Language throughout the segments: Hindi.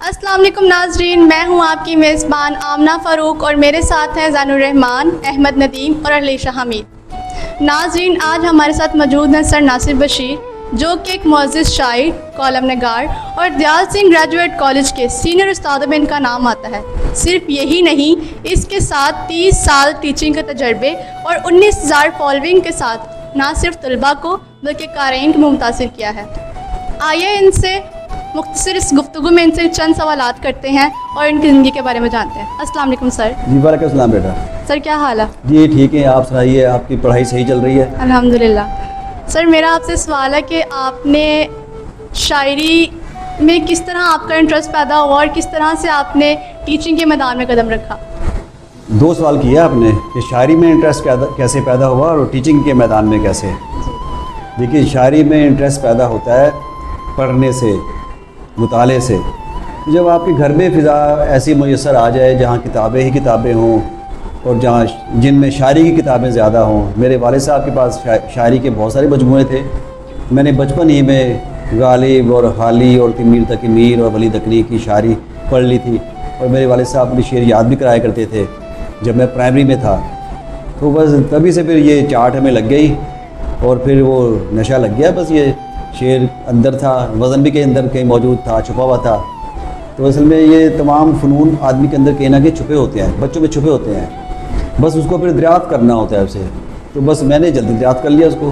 अस्सलाम वालेकुम नाजरीन, मैं हूं आपकी मेज़बान आमना फ़ारूक और मेरे साथ हैं ज़ानुर रहमान, अहमद नदीम और अलीशा हमीद। नाजरीन, आज हमारे साथ मौजूद हैं सर नासिर बशीर, जो कि एक मुअज़्ज़िज़ शायर, कॉलम नगार और दयाल सिंह ग्रेजुएट कॉलेज के सीनियर उस्तादों में इनका नाम आता है। सिर्फ यही नहीं, इसके साथ 30 साल टीचिंग के तजर्बे और 19,000 फॉलोइंग के साथ ना सिर्फ तलबा को बल्कि क़ारीन को मुतासिर किया है। आइए इनसे मुख्तसर इस गुफ्तगू में इनसे चंद सवालात करते हैं और इनकी ज़िंदगी के बारे में जानते हैं। अस्सलाम वालेकुम सर। जी वालेकुम सलाम बेटा। सर क्या हाल है? जी ठीक है, आप सुनाइए, आपकी पढ़ाई सही चल रही है? अल्हम्दुलिल्लाह। सर मेरा आपसे सवाल है कि आपने शायरी में किस तरह आपका इंटरेस्ट पैदा हुआ और किस तरह से आपने टीचिंग के मैदान में कदम रखा? 2 सवाल किया आपने कि शायरी में इंटरेस्ट कैसे पैदा हुआ और टीचिंग के मैदान में कैसे। देखिए, शायरी में इंटरेस्ट पैदा होता है पढ़ने से, मुताले से। जब आपके घर में फ़िज़ा ऐसी मुयस्सर आ जाए जहाँ किताबें ही किताबें हों और जहाँ जिनमें शायरी की किताबें ज़्यादा हों। मेरे वालिद साहब के पास शायरी के बहुत सारे मजमूए थे। मैंने बचपन ही में गालिब और हाली और तिमीर तकीमीर और वली दकनी की शायरी पढ़ ली थी और मेरे वालिद साहब अपनी शेर याद भी कराया करते थे जब मैं प्राइमरी में था। तो बस तभी से फिर ये चाट हमें लग गई और फिर वो नशा लग गया। बस ये शेर अंदर था, वज़न भी कहीं अंदर कहीं मौजूद था, छुपा हुआ था। तो असल में ये तमाम फ़नून आदमी के अंदर कहीं ना कहीं छुपे होते हैं, बच्चों में छुपे होते हैं। बस उसको फिर दरियाफ़्त करना होता है उसे। तो बस मैंने जल्दी दरियाफ़्त कर लिया उसको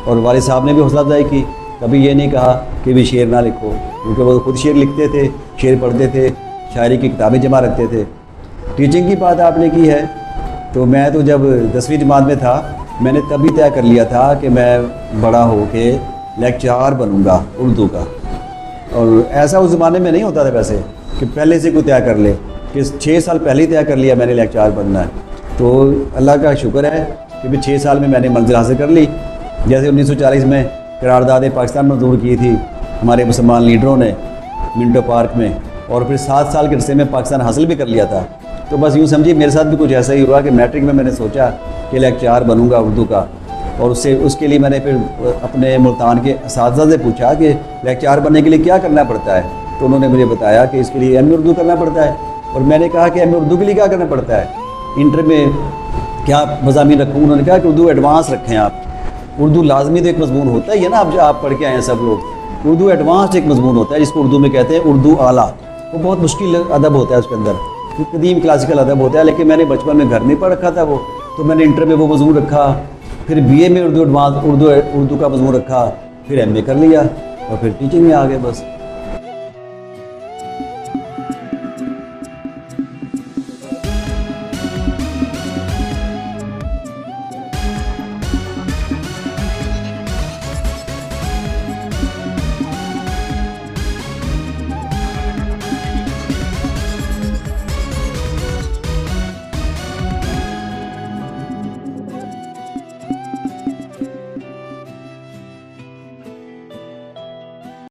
और वालिद साहब ने भी हौसला अफजाई की। कभी ये नहीं कहा कि भी शेर ना लिखो, क्योंकि वो खुद शेर लिखते थे, शेर पढ़ते थे, शायरी की किताबें जमा रखते थे। टीचिंग की बात आपने की है, तो मैं तो जब 10वीं जमात में था मैंने तभी तय कर लिया था कि मैं बड़ा हो के लेक्चरार बनूंगा उर्दू का। और ऐसा उस ज़माने में नहीं होता था वैसे कि पहले से कोई तय कर ले, कि 6 साल पहले ही तय कर लिया मैंने लेक्चरार बनना है। तो अल्लाह का शुक्र है कि भी 6 साल में मैंने मंजिल हासिल कर ली। जैसे 1940 में करारदाद पाकिस्तान मंजूर की थी हमारे मुसलमान लीडरों ने मिंटो पार्क में, और फिर 7 साल के अरसे में पाकिस्तान हासिल भी कर लिया था। तो बस यूँ समझिए मेरे साथ भी कुछ ऐसा ही हुआ कि मैट्रिक में मैंने सोचा कि लेक्चरार बनूंगा उर्दू का, और उसके लिए मैंने फिर अपने मुल्तान के असातिज़ा से पूछा कि लेक्चरार बनने के लिए क्या करना पड़ता है। तो उन्होंने मुझे बताया कि इसके लिए एम.ए. उर्दू करना पड़ता है। और मैंने कहा कि एम.ए. उर्दू के लिए क्या करना पड़ता है, इंटर में क्या मज़ामीन रखूँ। उन्होंने कहा कि उर्दू एडवांस रखें आप। उर्दू लाजमी तो एक मजमून होता ही है ना, अब जो आप पढ़ के आए हैं सब लोग, उर्दू एडवांस एक मजमून होता है जिसको उर्दू में कहते हैं उर्दू आला। वो बहुत मुश्किल अदब होता है, उसके अंदर कदीम क्लासिकल अदब होता है, लेकिन मैंने बचपन में घर में पढ़ रखा था वो। तो मैंने इंटर में वो मजमून रखा, फिर बीए में उर्दू एडवांस उर्दू का मजमून रखा, फिर एमए कर लिया और फिर टीचिंग में आ गए बस।